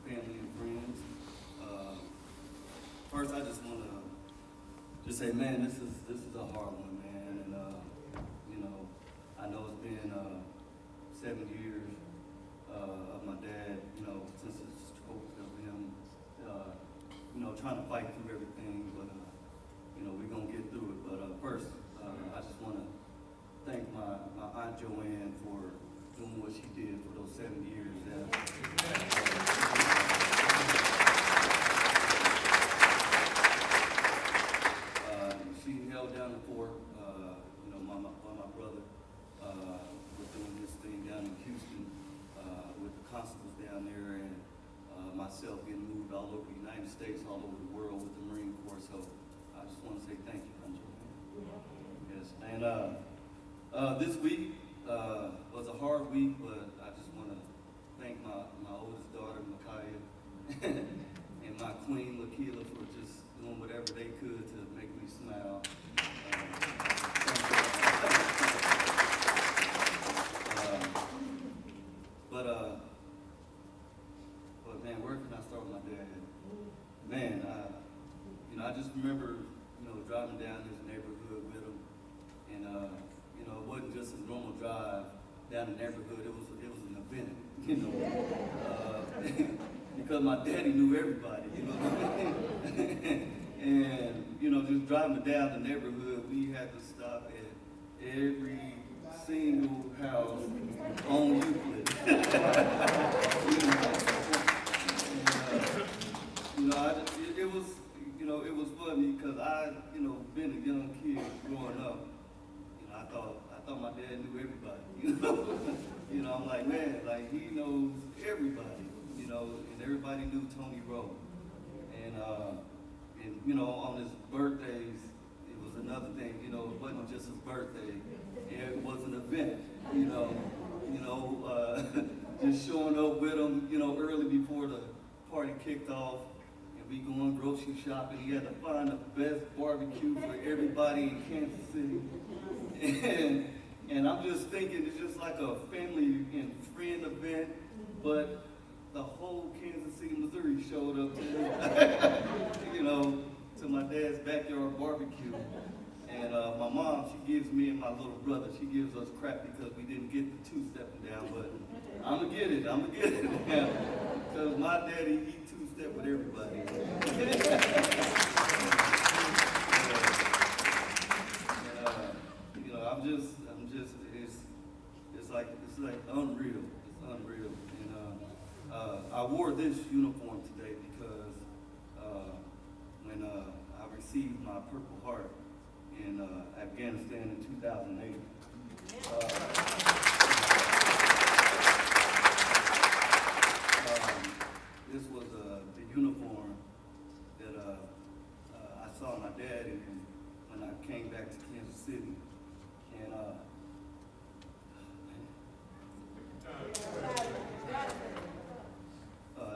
family and friends. First, I just want to just say, man, this is a hard one, man, and I know it's been 7 years of my dad, since his stroke of him, trying to fight through everything, but we're gonna get through it. But first, I just want to thank my Aunt Joanne for doing what she did for those 7 years. She held down the fort. My brother was doing this thing down in Houston with the constables down there, and myself getting moved all over the United States, all over the world with the Marine Corps. So I just want to say thank you, Aunt Joanne. Yes, and this week was a hard week, but I just want to thank my oldest daughter, Micaiah, and my queen, Lakila, for just doing whatever they could to make me smile. But man, where can I start with my dad? Man, I just remember, driving down this neighborhood with him, and it wasn't just a normal drive down the neighborhood. It was an event, because my daddy knew everybody, and just driving down the neighborhood, we had to stop at every single house on Euclid. It was funny because being a young kid growing up, I thought my dad knew everybody. I'm like, man, like he knows everybody, and everybody knew Tony Rowe. And on his birthdays, it was another thing, it wasn't just his birthday. It was an event, just showing up with him, early before the party kicked off, and we going grocery shopping. He had to find the best barbecue for everybody in Kansas City. And I'm just thinking it's just like a family and friend event, but the whole Kansas City, Missouri showed up to my dad's backyard barbecue. And my mom, she gives me and my little brother, she gives us crap because we didn't get the two-stepping down, but I'm gonna get it now. Because my daddy, he two-step with everybody. It's like unreal. It's unreal. And I wore this uniform today because when I received my Purple Heart in Afghanistan in 2008. This was the uniform that I saw my dad in when I came back to Kansas City. And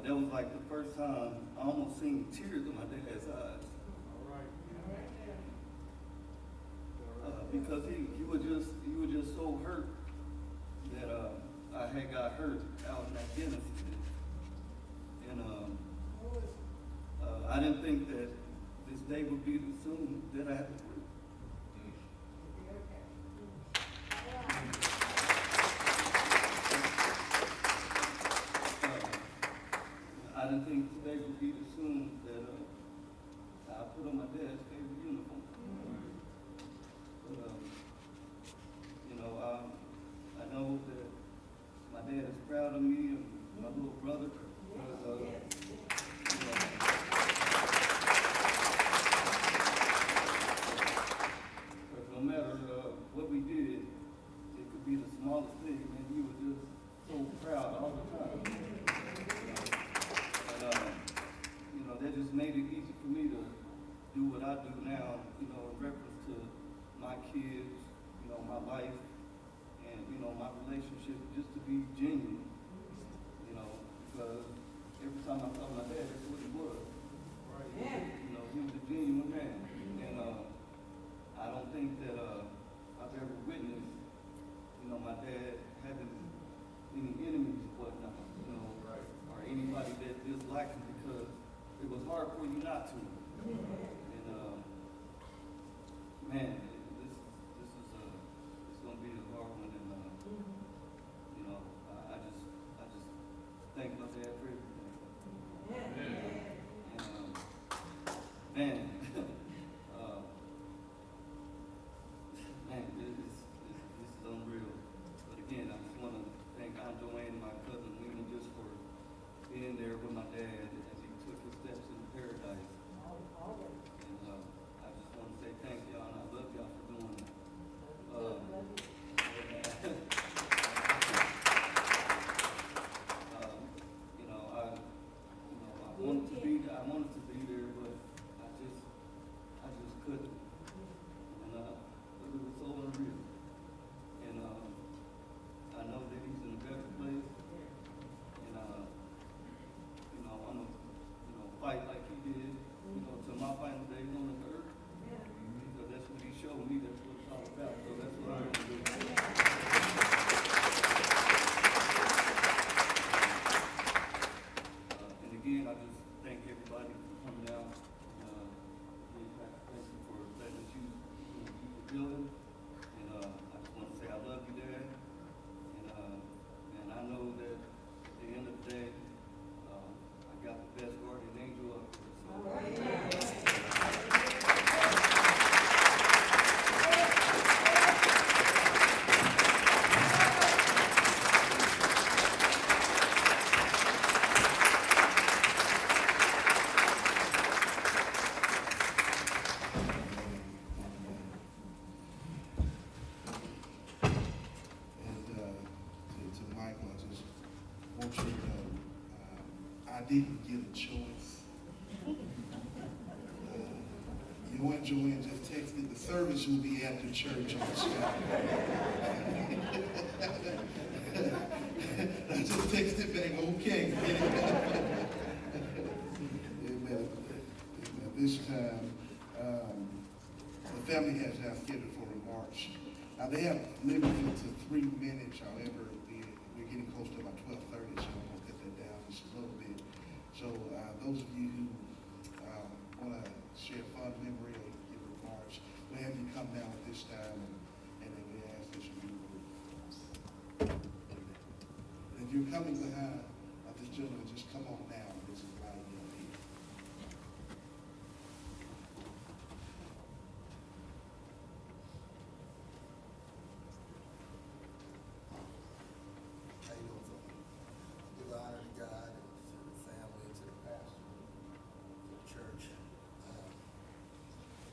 that was like the first time I almost seen tears in my dad's eyes. Because he was just so hurt that I had got hurt out in Afghanistan, and I didn't think that this day would be too soon that I had to quit. I didn't think today would be too soon that I put on my dad's favorite uniform. I know that my dad is proud of me and my little brother. Because no matter what we did, it could be the smallest thing, and he was just so proud all the time. And that just made it easy for me to do what I do now, in reference to my kids, my life, and, my relationship, just to be genuine, because every time I saw my dad, that's what he was. Right. He was a genuine man. And I don't think that I've ever witnessed, my dad having any enemies or whatnot, right, or anybody that disliking because it was hard for you not to. And man, this is it's gonna be a hard one. And you know, I just thank my dad for everything. And man, man, this is unreal. But again, I just want to thank Aunt Joanne and my cousin Lena just for being there with my dad as he took his steps into paradise. And I just want to say thank y'all, and I love y'all for doing that. I wanted to be there, but I just couldn't. And it was so unreal. And I know that he's in a better place. And I'm gonna, fight like he did, till my final days on the earth. Because that's what he showed me. That's what it's all about. So that's what I'm gonna do. And again, I just thank everybody for coming out. Thank you for letting us use the building. And I just want to say I love you, Dad. And I know that at the end of the day, I got the best guardian angel up here. So. I didn't get a choice. You and Joanne just texted the service will be after church on Saturday. I just texted back, okay. Amen. This time, the family has now scheduled for remarks. Now they have limited to 3 minutes, however, we're getting close to about 12:30, so I'm going to cut that down just a little bit. So those of you who want to share a fond memory or give remarks, we'll have you come down at this time, and then we ask that you do. If you're coming behind this gentleman, just come on down. This is right here.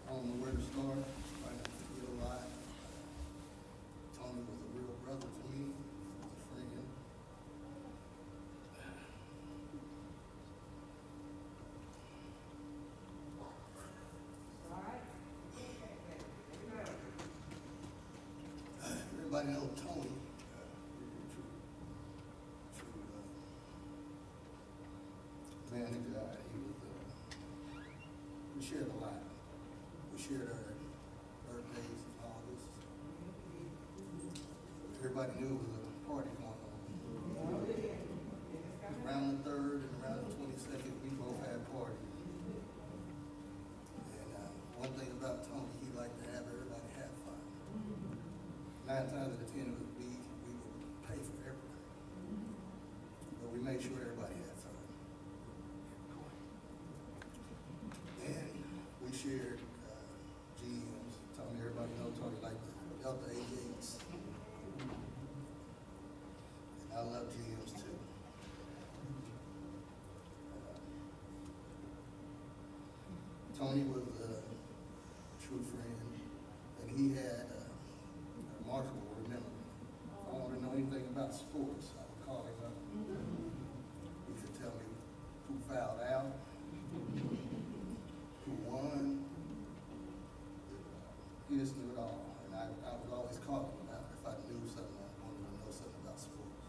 I don't know where to start. I forget a lot. Tony was a real brother to me, was a friend. Everybody knows Tony. True man, he was. We shared a lot. We shared our birthdays and all this. Everybody knew it was a party going on. Around the 3rd and around the 22nd, we both had parties. And one thing about Tony, he liked to have everybody have fun. 9 times out of 10, we would pay for everything. But we made sure everybody had fun. And we shared GMs. Tony, everybody knows Tony like the Delta 88s. And I love GMs too. Tony was a true friend, and he had Marshall will remember. If I wanted to know anything about sports, I would call him up. He could tell me who fouled out, who won. He just knew it all, and I would always call him about it if I knew something, I wanted to know something about sports.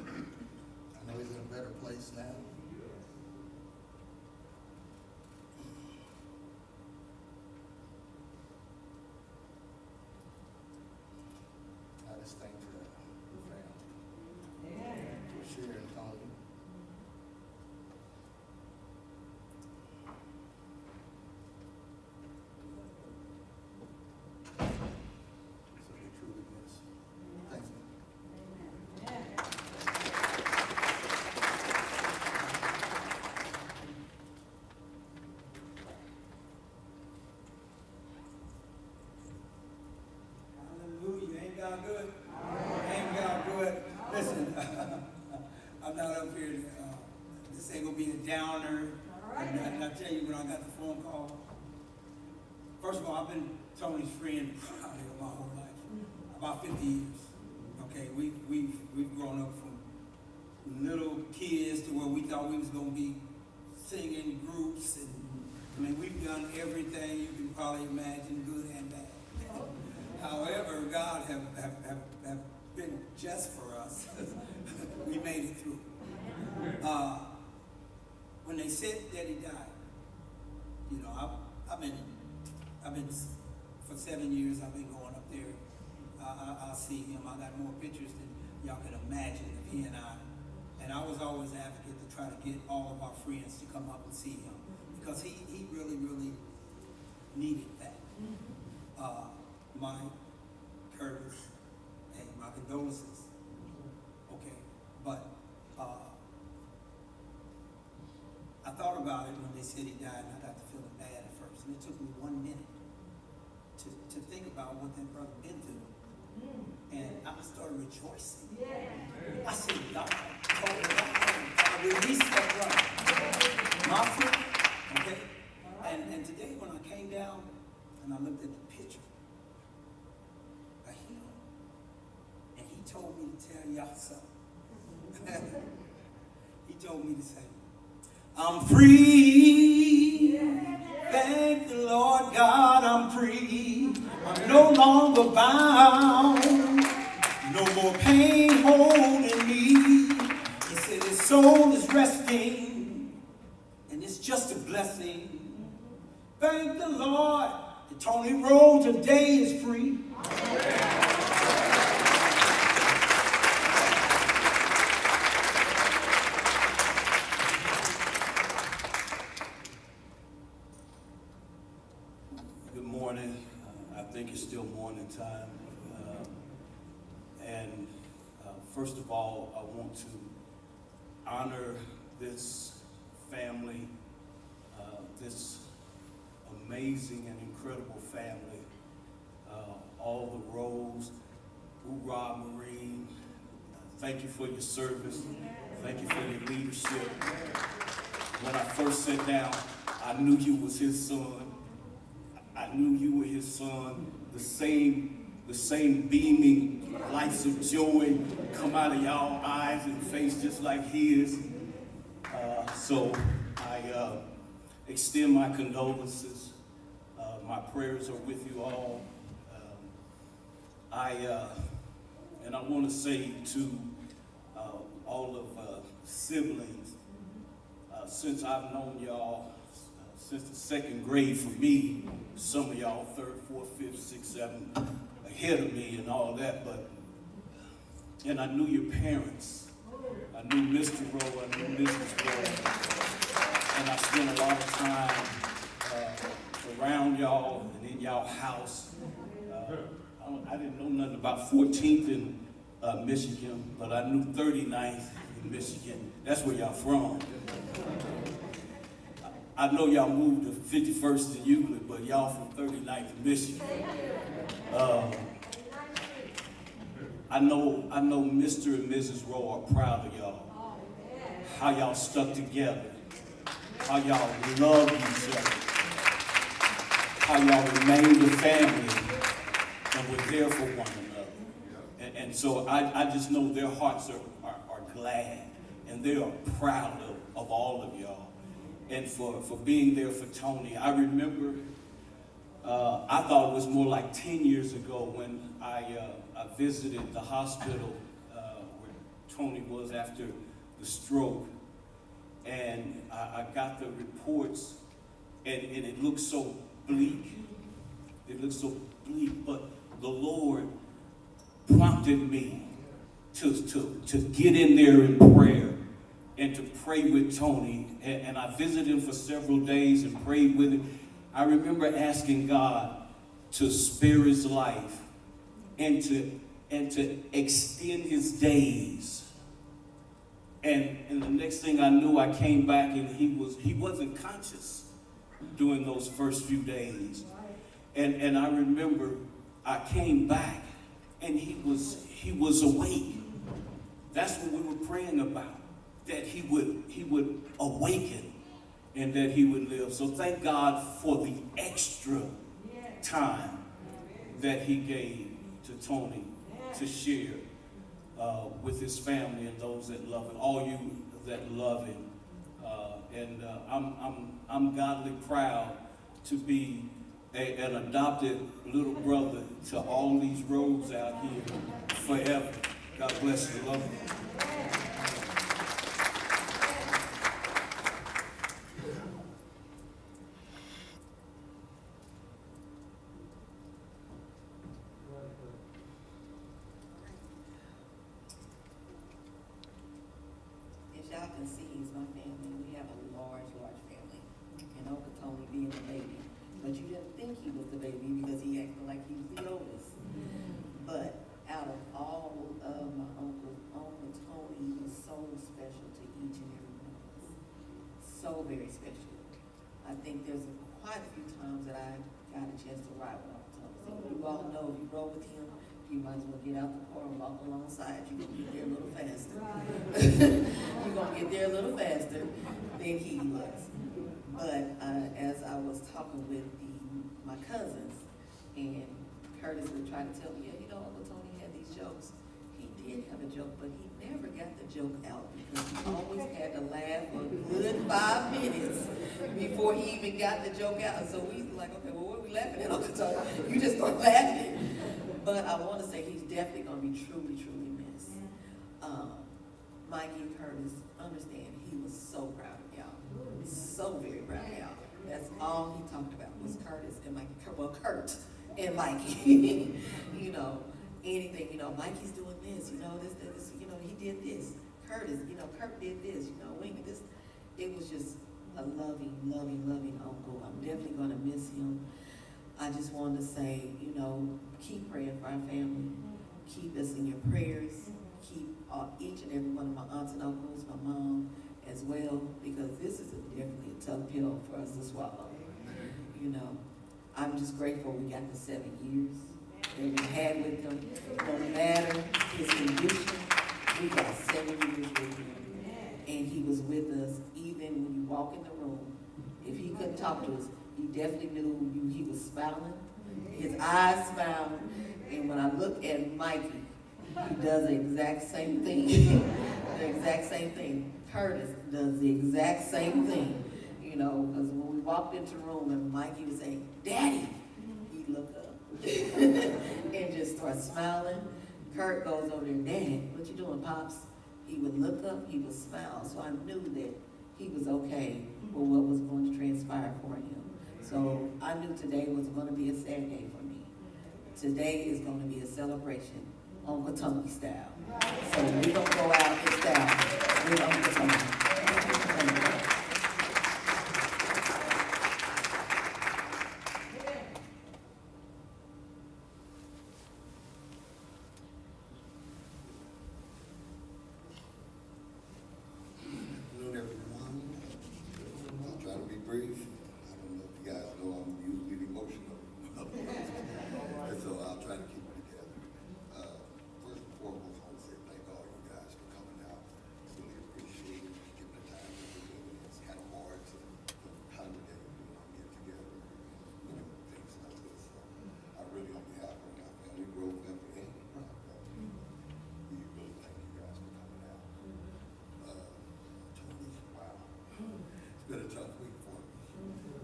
I know he's in a better place now. I just thank the family. I'm not up here to, this ain't gonna be a downer. And I tell you, when I got the phone call, first of all, I've been Tony's friend probably my whole life, about 50 years. Okay, we've grown up from little kids to where we thought we was gonna be singing groups, and I mean, we've done everything you can probably imagine, good and bad. However, God have been just for us. We made it through. When they said that he died, you know, I've been for 7 years. I've been going up there. I'll see him. I got more pictures than y'all can imagine of he and I. And I was always an advocate to try to get all of our friends to come up and see him, because he really, really needed that. Mike, Curtis, and my condolences. Okay, but I thought about it when they said he died, and I got to feeling bad at first. And it took me 1 minute to think about what that brother been through. And I started rejoicing. I said, God, release that brother. My friend, okay? And today when I came down and I looked at the picture of him, and he told me to tell y'all something. He told me to say, I'm free. Thank the Lord God, I'm free. I'm no longer bound. No more pain holding me. He said his soul is resting, and it's just a blessing. Thank the Lord that Tony Rowe today is free. Good morning. I think it's still morning time. First of all, I want to honor this family, this amazing and incredible family, all the Rowes, Rowe, Marine. Thank you for your service. Thank you for your leadership. When I first sat down, I knew you was his son. I knew you were his son. The same beaming lights of joy come out of y'all eyes and face just like his. So I extend my condolences. My prayers are with you all. And I want to say to all of siblings, since I've known y'all since the second grade for me, some of y'all third, fourth, fifth, sixth, seventh, ahead of me and all that, and I knew your parents. I knew Mr. Rowe, I knew Mrs. Rowe, and I spent a lot of time around y'all and in y'all house. I didn't know nothing about 14th in Michigan, but I knew 39th in Michigan. That's where y'all from. I know y'all moved to 51st in Euclid, but y'all from 39th in Michigan. I know Mr. and Mrs. Rowe are proud of y'all. How y'all stuck together. How y'all love each other. How y'all remained a family and were there for one another. And so I just know their hearts are glad, and they are proud of all of y'all. And for being there for Tony. I remember, I thought it was more like 10 years ago when I visited the hospital where Tony was after the stroke. And I got the reports, and it looked so bleak. It looked so bleak, but the Lord prompted me to get in there in prayer and to pray with Tony. And I visited him for several days and prayed with him. I remember asking God to spare his life and to extend his days. And the next thing I knew, I came back and he wasn't conscious during those first few days. And I remember I came back and he was awake. That's what we were praying about. that he would awaken and that he would live. So thank God for the extra time that he gave to Tony to share with his family and those that love him, all you that love him. I'm godly proud to be an adopted little brother to all these Rows out here forever. God bless you. Love you. As y'all can see, he's my family. We have a large family. And Uncle Tony being the baby. But you didn't think he was the baby because he acted like he was the oldest. But out of all of my uncles, Uncle Tony was so special to each and every one of us. So very special. I think there's quite a few times that I got a chance to ride with Uncle Tony. So you all know if you rode with him, you might as well get out the car and walk alongside. You're going to get there a little faster. You're going to get there a little faster than he was. But as I was talking with my cousins, and Curtis was trying to tell me, yeah, you know, Uncle Tony had these jokes. He did have a joke, but he never got the joke out because he always had to laugh for a good 5 minutes before he even got the joke out. So we were like, okay, well, what are we laughing at, Uncle Tony? You just start laughing. But I want to say he's definitely going to be truly, truly missed. Mikey and Curtis, understand, he was so proud of y'all. So very proud of y'all. That's all he talked about was Curtis and Mikey. Well, Kurt and Mikey. You know, anything, you know, Mikey's doing this, you know, this, you know, he did this. Curtis, you know, Kurt did this, you know, Wing this. It was just a loving, loving, loving uncle. I'm definitely going to miss him. I just wanted to say, you know, keep praying for our family. Keep us in your prayers. Keep each and every one of my aunts and uncles, my mom as well, because this is definitely a tough pill for us to swallow. You know, I'm just grateful we got the 7 years that we had with him. No matter his condition, we got 7 years with him. And he was with us even when you walk in the room. If he couldn't talk to us, he definitely knew he was smiling. His eyes smiling. And when I look at Mikey, he does the exact same thing. The exact same thing. Curtis does the exact same thing. You know, because when we walked into the room and Mikey would say, Daddy, he'd look up and just start smiling. Kurt goes over there, Dad, what you doing, Pops? He would look up, he would smile. So I knew that he was okay with what was going to transpire for him. So I knew today was going to be a sad day for me. Today is going to be a celebration, Uncle Tony style. So we're going to go out in style with Uncle Tony. Good afternoon, everyone. I'll try to be brief. I don't know if you guys know I'm usually emotional. So I'll try to keep it together. First and foremost, I want to say thank all you guys for coming out. Really appreciate giving the time to do it. It's kind of hard to congregate, you know, get together, you know, things like this. So I really, on behalf of my family, Rowe family, and my family, we really thank you guys for coming out. Tony, wow. It's been a tough week for me.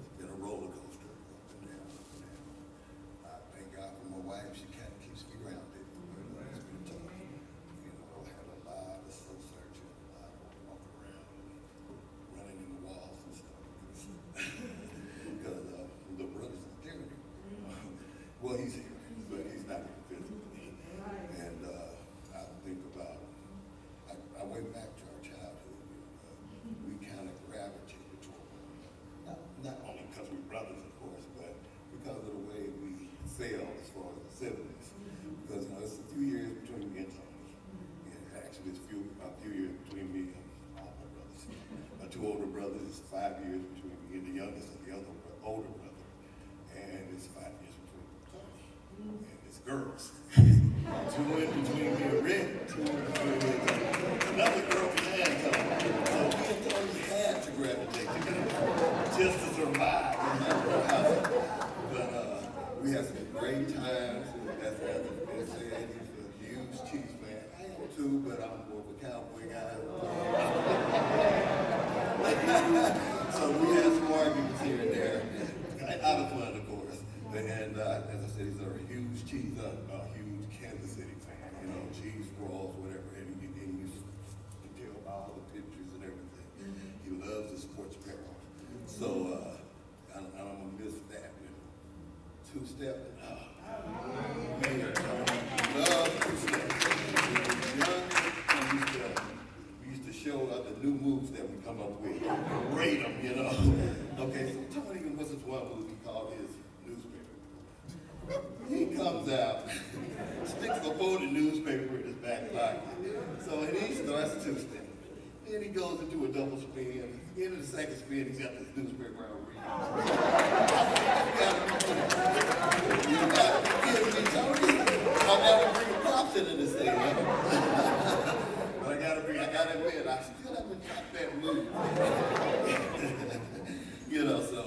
It's been a roller coaster, up and down, up and down. I thank God for my wife. She kind of keeps me grounded. It's been tough. You know, I had a lot of soul searching, a lot of walking around, running in the walls and stuff. Because the brother's in Germany. Well, he's here, but he's not here physically. And I think about, I went back to our childhood. We kind of gravitated toward one another. Not only because we're brothers, of course, but because of the way we fell as far as the siblings. Because, you know, it's a few years between me and Tony. And actually, it's a few years between me and all my brothers. My 2 older brothers, it's 5 years between me and the youngest of the other older brother. And it's 5 years between Tony and his girls. 2 in between me and Rick, 2 in between me and Tony. Another girl behind Tony. So we had some arguments here and there, out of fun, of course. And as I said, he's a huge cheese, a huge Kansas City fan, you know, cheese rolls, whatever. And you can tell by all the pictures and everything. He loves the sports apparel. So I'm gonna miss that. Two-step. Man, love two-step. We used to show the new moves that we come up with, rate them, you know. Okay, so Tony what's this one movie called his newspaper. He comes out, sticks a folded newspaper in his back pocket. So and he starts two-step. Then he goes into a double spin. Into the second spin, he's got this newspaper out reading. You got to be kidding me, Tony. I gotta bring a props into this thing. But I gotta admit, I still haven't got that move. You know, so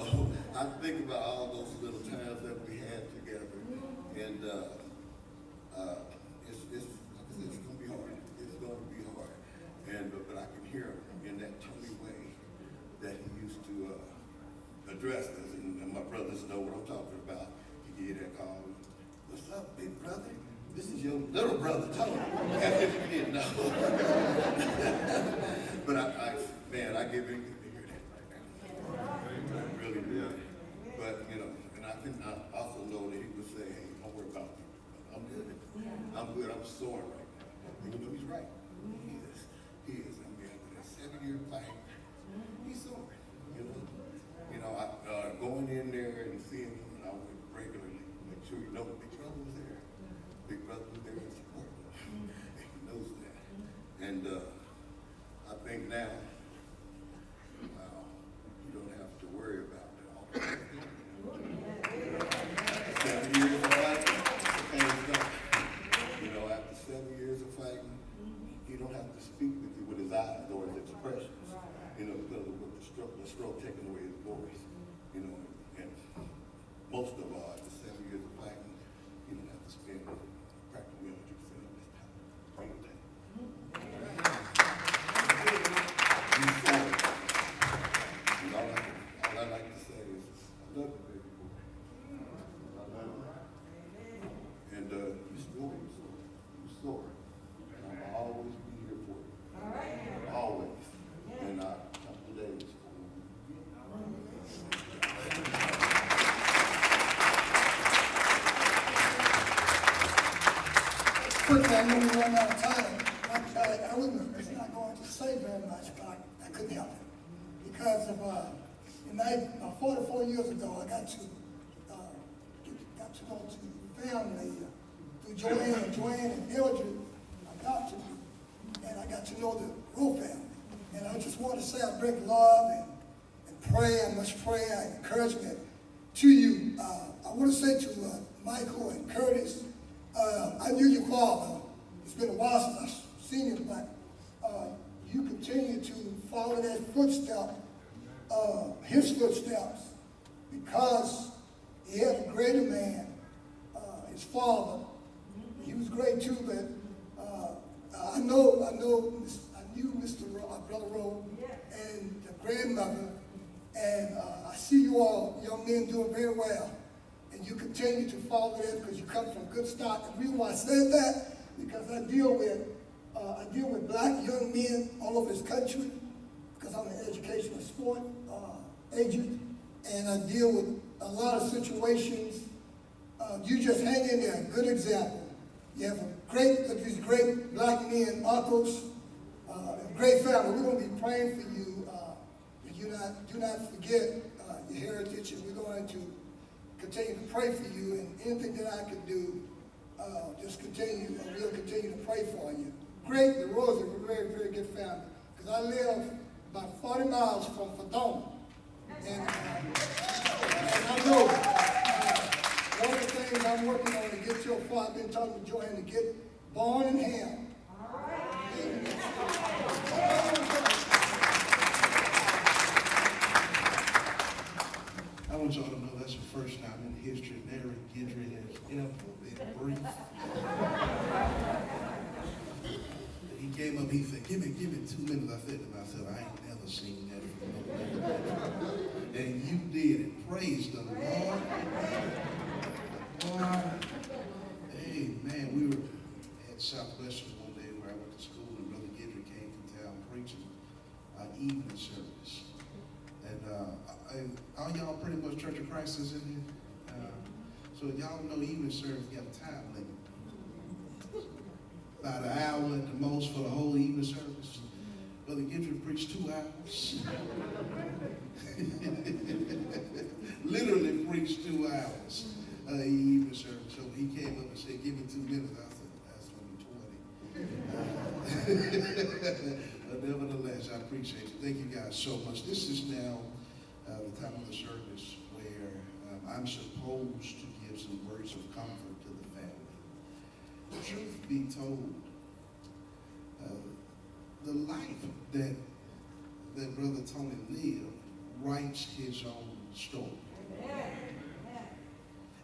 I think about all those little times that we had together, and it's gonna be hard. It's gonna be hard, and but I can hear him in that Tony way that he used to address us, and my brothers know what I'm talking about. You get that call, "What's up, big brother? This is your little brother, Tony." As if you didn't know. But I give him to hear that right now. I really do. But, you know, and I also know that he would say, "Hey, don't worry about me. I'm good. I'm good. I'm sore right now." Even though he's right. He is. I mean, after that 7-year fight, he's sore. You know, going in there and seeing him, and I went regularly, make sure you know Big Brother was there. Big Brother was there to support him. And he knows that. And I think now, you don't have to worry about that all the time. 7 years of fighting, things done. You know, after 7 years of fighting, he don't have to speak with you with his eyes or his expressions. You know, because of the stroke taking away his voice. You know, and most of all, after 7 years of fighting, you don't have to spend practically 100% of his time. All day. He's sorry. And all I like to say is, I love you, baby boy. I love you. And you're sore. You're sore. And I'll always be here for you. Always. And a couple of days. Quickly, I know we run out of time. I was not going to say very much, but I couldn't help it. Because of, about 44 years ago, I got to go to family through Joanne and Mildred adopted me. And I got to know the Rowe family. And I just want to say I bring love and prayer, and much prayer and encouragement to you. I want to say to Michael and Curtis, I knew your father. It's been a while since I've seen him, but you continue to follow that footstep, his footsteps, because he had a greater man, his father. He was great too, but I knew Mr. Brother Rowe and the grandmother, and I see you all young men doing very well. And you continue to follow that because you come from good stock. The reason why I said that, because I deal with black young men all over this country, because I'm an educational sport agent, and I deal with a lot of situations. You just hang in there, good example. You have these great black men, uncles, a great family. We're going to be praying for you. Do not forget your heritage, and we're going to continue to pray for you, and anything that I can do, we'll continue to pray for you. Great, the Rowes are a very, very good family, because I live about 40 miles from Fadona, and I know one of the things I'm working on to get your father, I've been talking to Joanne, to get born in hell. I want y'all to know that's the first time in history Mary Guidry has ever been brief. He came up, he said, give me 2 minutes. I said to myself, I ain't never seen that before. And you did it. Praise the Lord. Boy, amen. We were at Southwestern one day where I went to school, and Brother Gidry came to town preaching evening service. And all y'all pretty much Church of Christ is in here. So y'all know evening service got a time limit. About an hour at the most for the whole evening service. Brother Gidry preached 2 hours. Literally preached 2 hours evening service. So he came up and said, give me 2 minutes. I said, that's going to be 20. But nevertheless, I appreciate it. Thank you guys so much. This is now the time of the service where I'm supposed to give some words of comfort to the family. The truth be told, the life that Brother Tony lived writes his own story.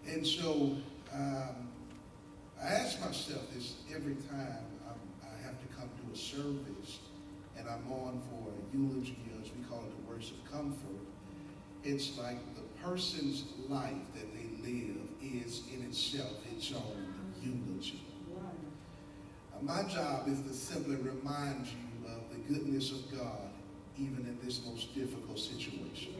And so I ask myself this every time I have to come to a service and I'm on for a eulogy, as we call it, the words of comfort. It's like the person's life that they live is in itself its own eulogy. My job is to simply remind you of the goodness of God, even in this most difficult situation.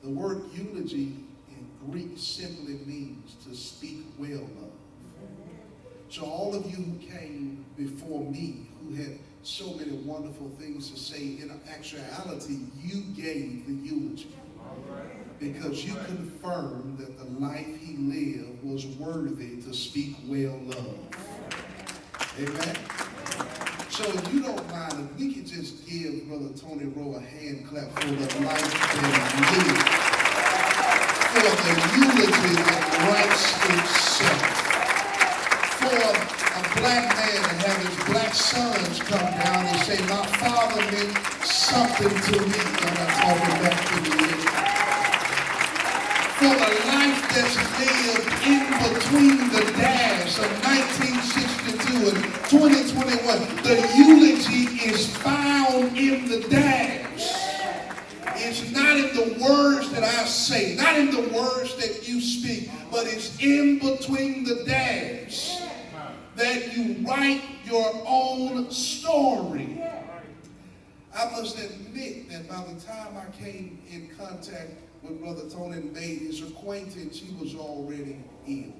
The word eulogy in Greek simply means to speak well of. So all of you who came before me, who had so many wonderful things to say, in actuality, you gave the eulogy. Because you confirmed that the life he lived was worthy to speak well of. Amen? So if you don't mind, if we could just give Brother Tony Rowe a hand clap for the life that he lived, for the eulogy that writes itself, for a black man to have his black sons come down and say, my father meant something to me, and I'm talking back to me. For the life that's lived in between the dash of 1962 and 2021, the eulogy is found in the dash. It's not in the words that I say, not in the words that you speak, but it's in between the dash that you write your own story. I must admit that by the time I came in contact with Brother Tony and made his acquaintance, he was already ill.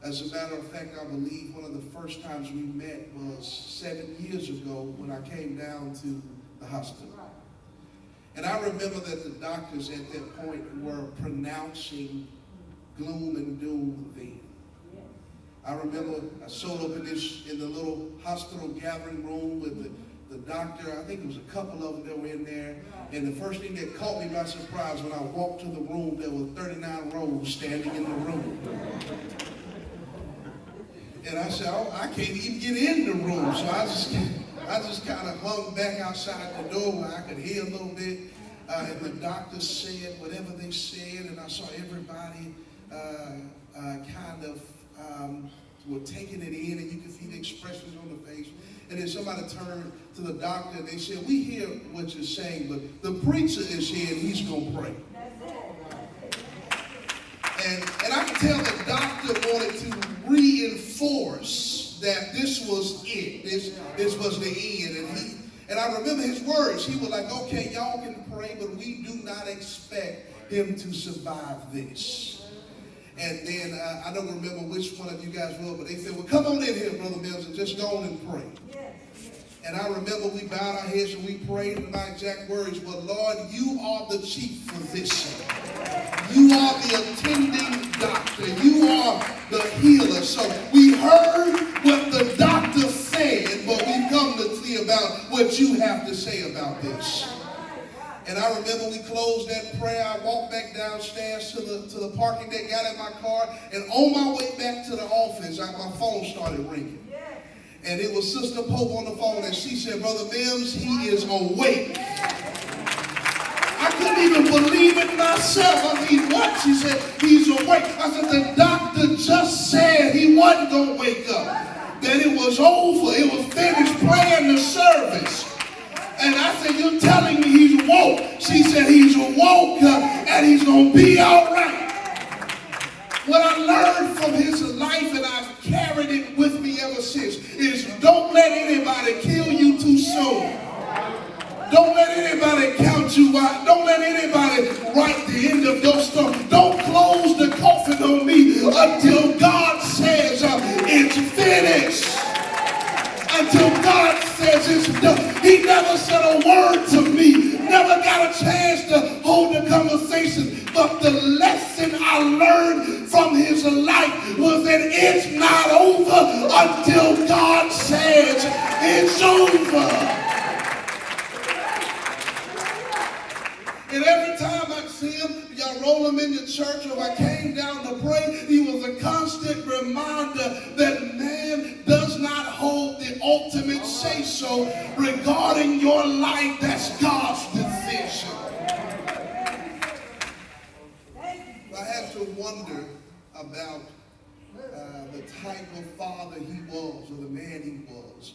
As a matter of fact, I believe one of the first times we met was 7 years ago when I came down to the hospital. And I remember that the doctors at that point were pronouncing gloom and doom then. I remember I showed up in the little hospital gathering room with the doctor. I think it was a couple of them that were in there. And the first thing that caught me by surprise, when I walked to the room, there were 39 Rows standing in the room. And I said, oh, I can't even get in the room. So I just kind of hung back outside the door where I could hear a little bit. And the doctor said whatever they said, and I saw everybody kind of were taking it in, and you could see the expressions on the face. And then somebody turned to the doctor and they said, we hear what you're saying, but the preacher is here and he's going to pray. And I could tell the doctor wanted to reinforce that this was it. This was the end. And I remember his words. He was like, okay, y'all can pray, but we do not expect him to survive this. And then I don't remember which one of you guys were, but they said, well, come on in here, Brother Mills, and just go on and pray. And I remember we bowed our heads and we prayed, and my exact words were, Lord, you are the chief physician. You are the attending doctor. You are the healer. So we heard what the doctor said, but we come to see about what you have to say about this. And I remember we closed that prayer. I walked back downstairs to the parking deck, got in my car, and on my way back to the office, my phone started ringing. And it was Sister Pope on the phone, and she said, Brother Mims, he is awake. I couldn't even believe it myself. I mean, what? She said, he's awake. I said, the doctor just said he wasn't going to wake up. that it was over. It was finished playing the service. And I said, you're telling me he's woke? She said, he's woke and he's going to be all right. What I learned from his life, and I've carried it with me ever since, is don't let anybody kill you too soon. Don't let anybody count you out. Don't let anybody write the end of your story. Don't close the coffin on me until God says it's finished. Until God says it's done. He never said a word to me. Never got a chance to hold the conversation. But the lesson I learned from his life was that it's not over until God says it's over. And every time I see him, y'all roll him in the church, or if I came down to pray, he was a constant reminder that man does not hold the ultimate say-so regarding your life. That's God's decision. I had to wonder about the type of father he was, or the man he was.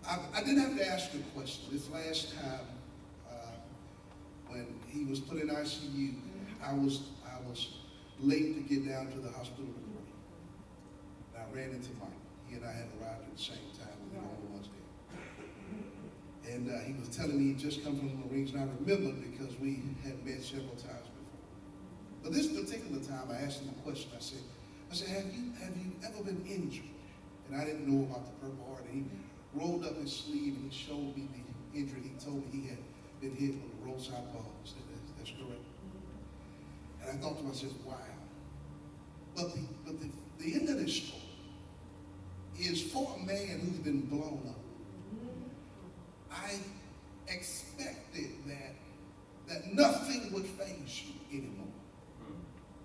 I didn't have to ask a question. This last time, when he was put in ICU, I was late to get down to the hospital to pray. And I ran into Mike. He and I had arrived at the same time. We were the only ones there. And he was telling me he'd just come from the Marines, and I remembered because we had met several times before. But this particular time, I asked him a question. I said, have you ever been injured? And I didn't know about the Purple Heart. And he rolled up his sleeve and he showed me the injury. He told me he had been hit with a roadside bomb. I said, that's correct. And I thought to myself, wow. But the end of this story is for a man who's been blown up. I expected that nothing would faze you anymore.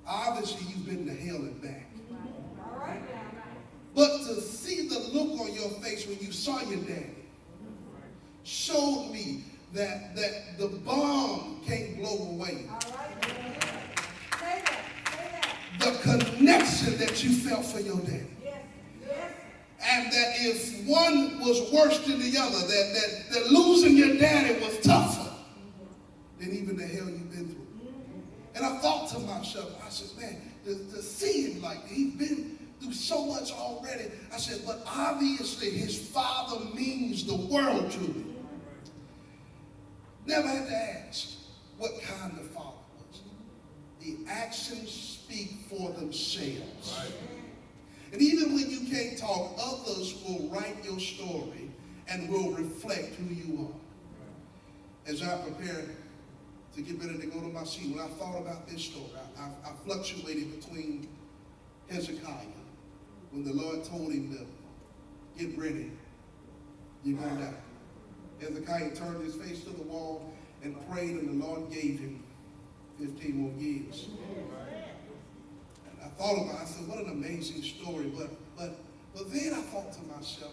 Obviously, you've been to hell and back. But to see the look on your face when you saw your daddy showed me that the bomb can't blow away the connection that you felt for your daddy. And that if one was worse than the other, that losing your daddy was tougher than even the hell you've been through. And I thought to myself, I said, man, to see him like that, he's been through so much already. I said, but obviously his father means the world to him. Never had to ask what kind of father was he. The actions speak for themselves. Right. And even when you can't talk, others will write your story and will reflect who you are. As I prepared to get ready to go to my seat, when I thought about this story, I fluctuated between Hezekiah, when the Lord told him to get ready, you're going to die. Hezekiah turned his face to the wall and prayed, and the Lord gave him 15 more years. And I thought about it, I said, what an amazing story. But then I thought to myself,